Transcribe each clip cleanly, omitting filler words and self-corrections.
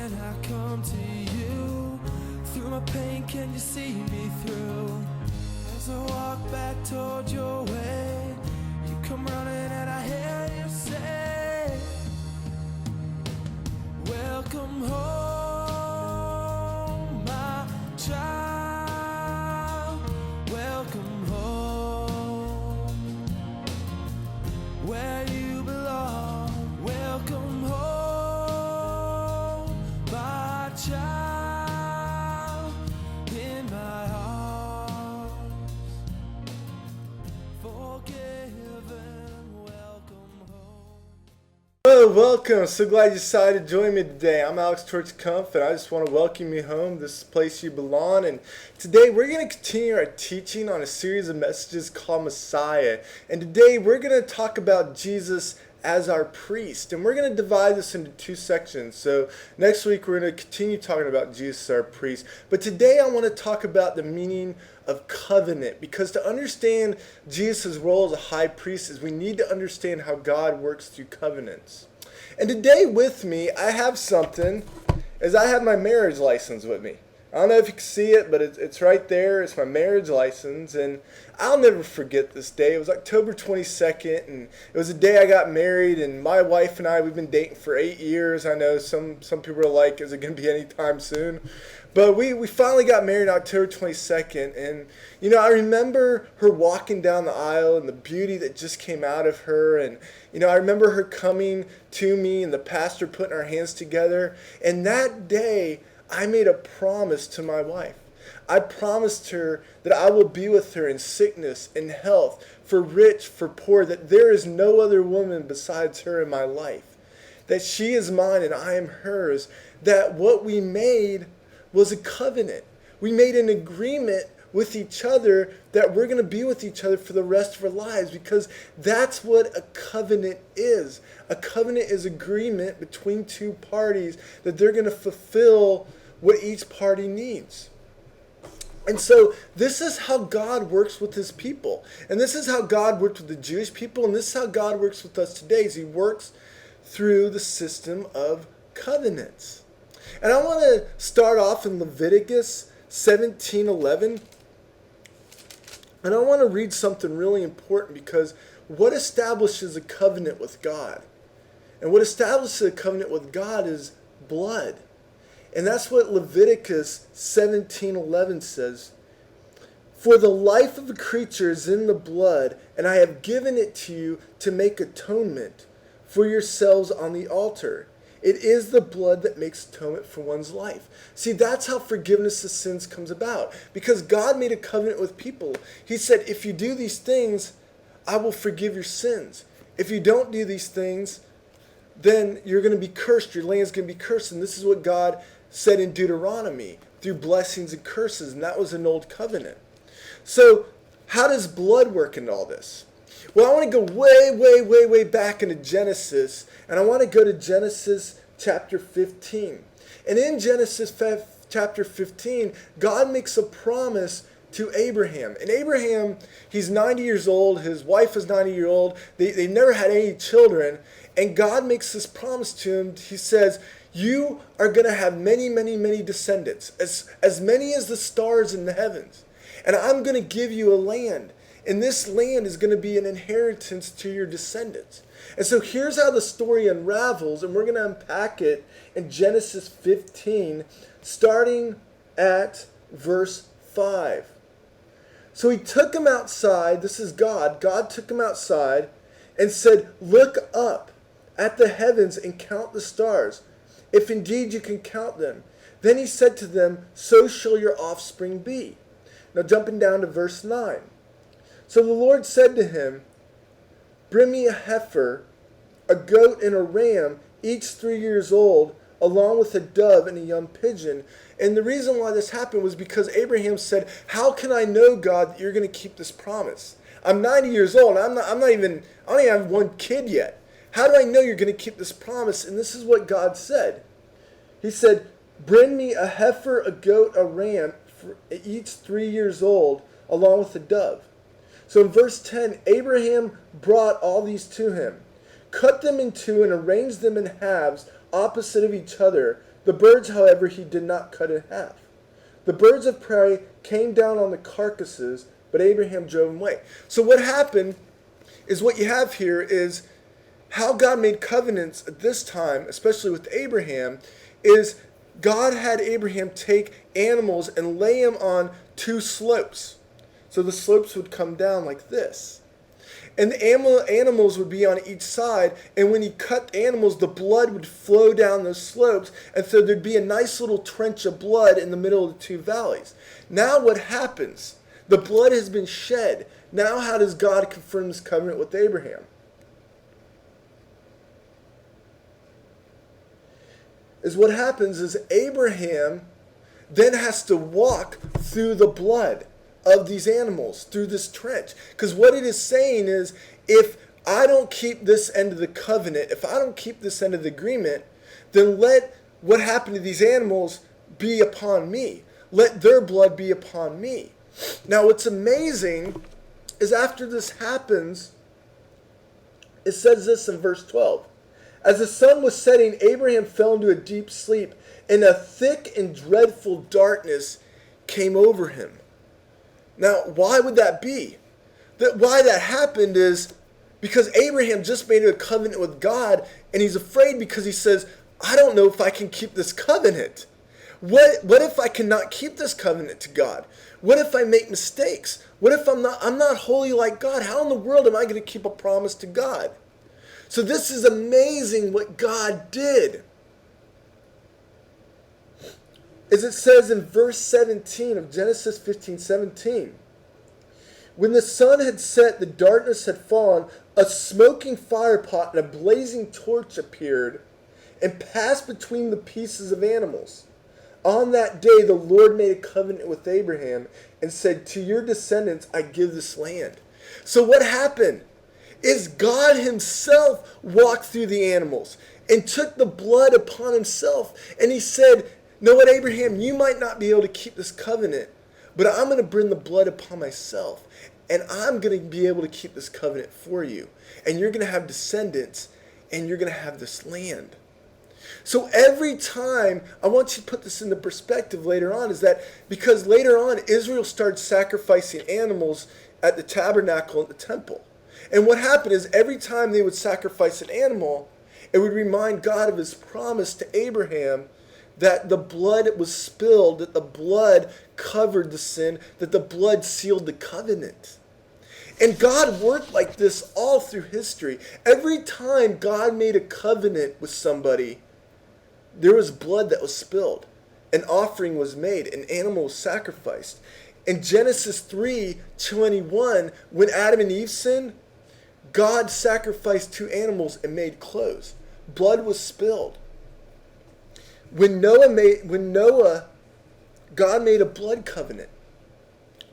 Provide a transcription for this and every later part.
When I come to you, through my pain, can you see me through? As I walk back toward your way, you come running and I hear you say, welcome home, my child. Welcome home, where you belong. Welcome home, my child, in my arms, forgiven. Welcome home. Hello, welcome. So glad you decided to join me today. I'm Alex Torch Kumpf, and I just want to welcome you home. This is the place you belong. And today we're going to continue our teaching on a series of messages called Messiah. And today we're going to talk about Jesus as our priest. And we're going to divide this into two sections. So next week we're going to continue talking about Jesus as our priest. But today I want to talk about the meaning of covenant, because to understand Jesus' role as a high priest is we need to understand how God works through covenants. And today with me I have something, as I have my marriage license with me. I don't know if you can see it, but it's right there. It's my marriage license, and I'll never forget this day. It was October 22nd, and it was the day I got married, and my wife and I, we've been dating for 8 years. I know some people are like, is it going to be anytime soon? But we finally got married on October 22nd, and, you know, I remember her walking down the aisle and the beauty that just came out of her, and, you know, I remember her coming to me and the pastor putting our hands together, and that day, I made a promise to my wife. I promised her that I will be with her in sickness, in health, for rich, for poor, that there is no other woman besides her in my life, that she is mine and I am hers, that what we made was a covenant. We made an agreement with each other that we're going to be with each other for the rest of our lives, because that's what a covenant is. A covenant is agreement between two parties that they're going to fulfill what each party needs. And so this is how God works with his people. And this is how God worked with the Jewish people, and this is how God works with us today, is he works through the system of covenants. And I want to start off in Leviticus 17:11. And I want to read something really important, because what establishes a covenant with God? And what establishes a covenant with God is blood. And that's what Leviticus 17:11 says. For the life of a creature is in the blood, and I have given it to you to make atonement for yourselves on the altar. It is the blood that makes atonement for one's life. See, that's how forgiveness of sins comes about. Because God made a covenant with people. He said, if you do these things, I will forgive your sins. If you don't do these things, then you're going to be cursed. Your land's going to be cursed. And this is what God said in Deuteronomy, through blessings and curses. And that was an old covenant. So how does blood work in all this? Well, I want to go way back into Genesis, and I want to go to Genesis chapter 15. And in Genesis chapter 15, God makes a promise to Abraham. And Abraham, he's 90 years old, his wife is 90 years old, they never had any children, and God makes this promise to him. He says, you are going to have many descendants, as many as the stars in the heavens. And I'm going to give you a land. And this land is going to be an inheritance to your descendants. And so here's how the story unravels, and we're going to unpack it in Genesis 15, starting at verse 5. So he took him outside, this is God took him outside and said, look up at the heavens and count the stars, if indeed you can count them. Then he said to them, so shall your offspring be. Now jumping down to verse 9. So the Lord said to him, bring me a heifer, a goat, and a ram, each 3 years old, along with a dove and a young pigeon. And the reason why this happened was because Abraham said, how can I know, God, that you're going to keep this promise? I'm 90 years old. I don't even have one kid yet. How do I know you're going to keep this promise? And this is what God said. He said, bring me a heifer, a goat, a ram, each 3 years old, along with a dove. So in verse 10, Abraham brought all these to him, cut them in two, and arranged them in halves opposite of each other, The birds, however, he did not cut in half. The birds of prey came down on the carcasses, but Abraham drove them away. So what happened is what you have here is how God made covenants at this time, especially with Abraham, is God had Abraham take animals and lay them on two slopes. So the slopes would come down like this. And the animals would be on each side, and when he cut the animals, the blood would flow down those slopes, and so there'd be a nice little trench of blood in the middle of the two valleys. Now what happens? The blood has been shed. Now how does God confirm this covenant with Abraham? Is what happens is Abraham then has to walk through the blood of these animals, through this trench. Because what it is saying is, if I don't keep this end of the covenant, if I don't keep this end of the agreement, then let what happened to these animals be upon me. Let their blood be upon me. Now what's amazing is after this happens, it says this in verse 12. As the sun was setting, Abraham fell into a deep sleep, and a thick and dreadful darkness came over him. Now, why would that be? Why that happened is because Abraham just made a covenant with God, and he's afraid because he says, I don't know if I can keep this covenant. What if I cannot keep this covenant to God? What if I make mistakes? What if I'm not holy like God? How in the world am I going to keep a promise to God? So this is amazing what God did. As it says in verse 17 of Genesis 15:17, when the sun had set, the darkness had fallen, a smoking fire pot and a blazing torch appeared and passed between the pieces of animals. On that day the Lord made a covenant with Abraham and said, to your descendants I give this land. So what happened is God himself walked through the animals and took the blood upon himself. And he said, know what, Abraham, you might not be able to keep this covenant, but I'm going to bring the blood upon myself. And I'm going to be able to keep this covenant for you. And you're going to have descendants, and you're going to have this land. So every time, I want you to put this into perspective later on, is that because later on, Israel started sacrificing animals at the tabernacle and the temple. And what happened is every time they would sacrifice an animal, it would remind God of his promise to Abraham that the blood was spilled, that the blood covered the sin, that the blood sealed the covenant. And God worked like this all through history. Every time God made a covenant with somebody, there was blood that was spilled. An offering was made, an animal was sacrificed. In Genesis 3:21, when Adam and Eve sinned, God sacrificed two animals and made clothes. Blood was spilled. When Noah, God made a blood covenant.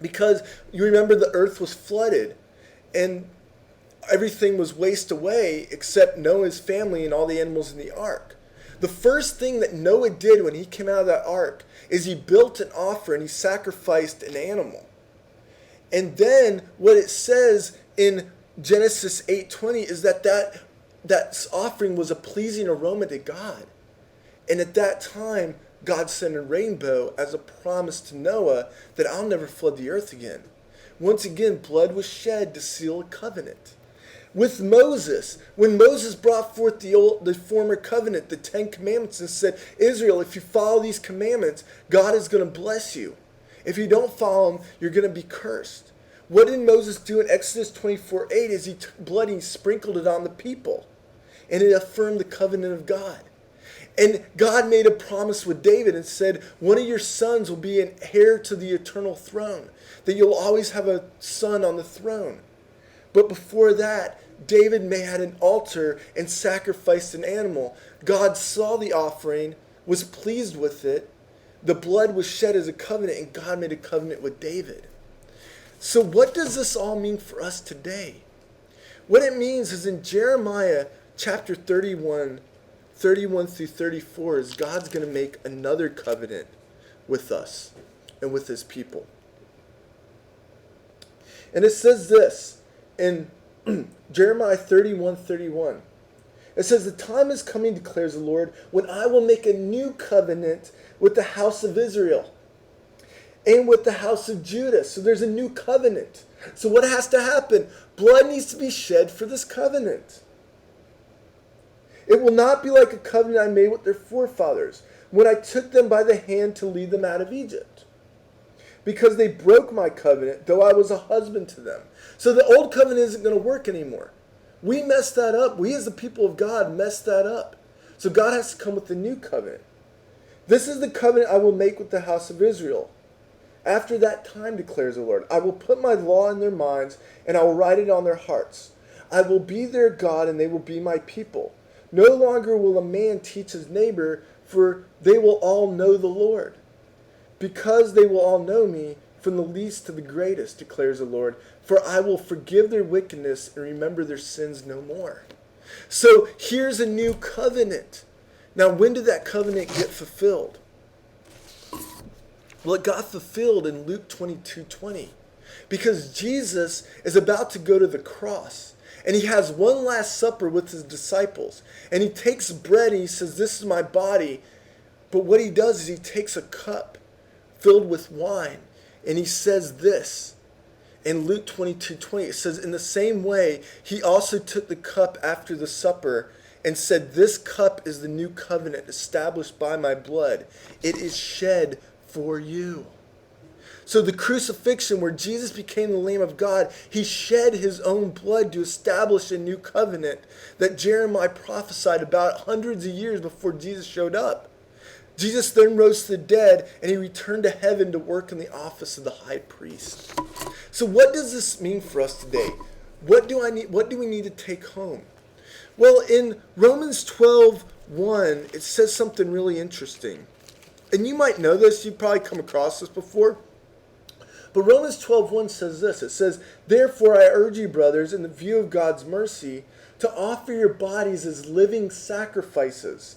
Because you remember the earth was flooded and everything was wasted away except Noah's family and all the animals in the ark. The first thing that Noah did when he came out of that ark is he built an altar and he sacrificed an animal. And then what it says in Genesis 8:20 is that offering was a pleasing aroma to God. And at that time, God sent a rainbow as a promise to Noah that I'll never flood the earth again. Once again, blood was shed to seal a covenant. With Moses, when Moses brought forth the former covenant, the 10 commandments, and said, Israel, if you follow these commandments, God is going to bless you. If you don't follow them, you're going to be cursed. What did Moses do in Exodus 24:8 is he took blood and he sprinkled it on the people. And it affirmed the covenant of God. And God made a promise with David and said, one of your sons will be an heir to the eternal throne. That you'll always have a son on the throne. But before that, David had an altar and sacrificed an animal. God saw the offering, was pleased with it. The blood was shed as a covenant, and God made a covenant with David. So what does this all mean for us today? What it means is in Jeremiah chapter 31 through 34 is God's going to make another covenant with us and with his people. And it says this in Jeremiah 31:31. It says, the time is coming, declares the Lord, when I will make a new covenant with the house of Israel and with the house of Judah. So there's a new covenant. So what has to happen? Blood needs to be shed for this covenant. It will not be like a covenant I made with their forefathers when I took them by the hand to lead them out of Egypt, because they broke my covenant, though I was a husband to them. So the old covenant isn't going to work anymore. We messed that up. We as the people of God messed that up. So God has to come with the new covenant. This is the covenant I will make with the house of Israel. After that time, declares the Lord, I will put my law in their minds, and I will write it on their hearts. I will be their God, and they will be my people. No longer will a man teach his neighbor, for they will all know the Lord. Because they will all know me, from the least to the greatest, declares the Lord, for I will forgive their wickedness and remember their sins no more. So here's a new covenant. Now, when did that covenant get fulfilled? Well, it got fulfilled in Luke 22:20, because Jesus is about to go to the cross, and he has one last supper with his disciples, and he takes bread and he says, this is my body. But what he does is he takes a cup filled with wine, and he says this in Luke 22:20. It says, in the same way, he also took the cup after the supper and said, this cup is the new covenant established by my blood. It is shed for you. So the crucifixion, where Jesus became the Lamb of God, he shed his own blood to establish a new covenant that Jeremiah prophesied about hundreds of years before Jesus showed up. Jesus then rose to the dead, and he returned to heaven to work in the office of the high priest. So what does this mean for us today? What do we need to take home? Well, in Romans 12:1, it says something really interesting. And you might know this, you've probably come across this before. But Romans 12:1 says this. It says, therefore I urge you, brothers, in the view of God's mercy, to offer your bodies as living sacrifices,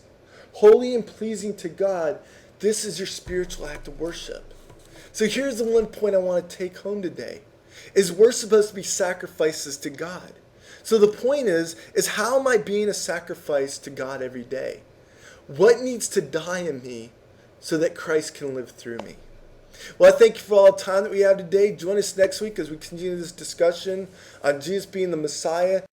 holy and pleasing to God. This is your spiritual act of worship. So here's the one point I want to take home today, is we're supposed to be sacrifices to God. So the point is how am I being a sacrifice to God every day? What needs to die in me so that Christ can live through me? Well, I thank you for all the time that we have today. Join us next week as we continue this discussion on Jesus being the Messiah.